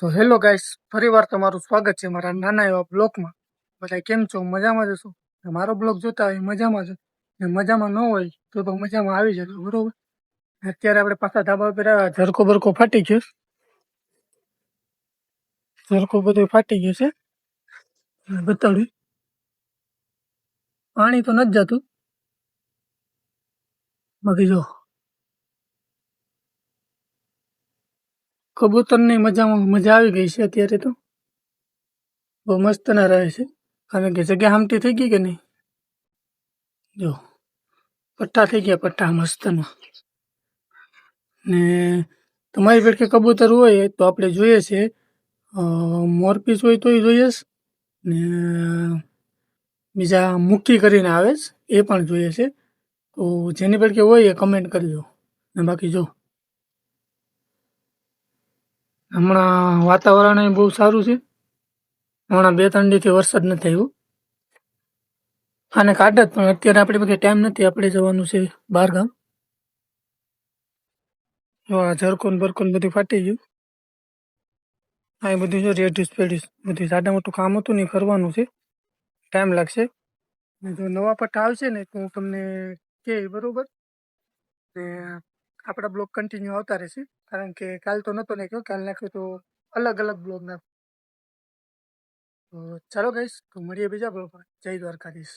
તો hello guys, ફરીવાર તમારું સ્વાગત છે મારા નાના એવા બ્લોગમાં. બધા કેમ છો? મજામાં જશો? મારો બ્લોગ જોતા હોય મજામાં છે, ને મજામાં ન હોય તો મજામાં આવી જતો, બરોબર. અત્યારે આપણે પાછા ધાબા ઉપર આવ્યા. ઝરકો બરકો ફાટી ગયો, ઝરકો બધું ફાટી ગયું છે. બતાડ્યું પાણી તો નથી જતું, બાકી જો કબૂતરની મજા આવી ગઈ છે. અત્યારે તો બહુ મસ્ત ના રહે છે, કારણ કે જગ્યા હામટી થઈ ગઈ કે નહીં. જો પટ્ટા થઈ ગયા, પટ્ટા મસ્તના. ને તમારી પેટે કબૂતર હોય તો આપણે જોઈએ છે, મોરપીસ હોય તોય જોઈએ છે, ને બીજા મુક્કી કરીને આવે છે એ પણ જોઈએ છે. તો જેની પેટે હોય એ કમેન્ટ કરજો. ને બાકી જો હમણાં વાતાવરણ બહુ સારું છે. હમણાં 2-3 દીથી વરસાદ નથી આવ્યો. આને કાઢે જ, પણ અત્યારે આપણી પાસે ટાઈમ નથી. આપણે જવાનું છે બહાર ગામ. જો આ ઝરકોન બરકોન બધું ફાટી ગયું. આ એ બધું જો રેડીસ પેડીસ બધું સાડા મોટું કામ હતું ને એ કરવાનું છે. ટાઈમ લાગશે. ને જો નવા પટ્ટા આવશે ને તો હું તમને કહે, બરોબર. ને આપણા બ્લોગ કન્ટિન્યુ આવતા રહેશે, કારણ કે કાલ તો નહોતો નાખ્યો. કાલ નાખ્યો તો અલગ અલગ બ્લોગ નાખ્યો. તો ચાલો ગાઈસ, તો મળીએ બીજા બ્લોગમાં. જય દ્વારકાધીશ.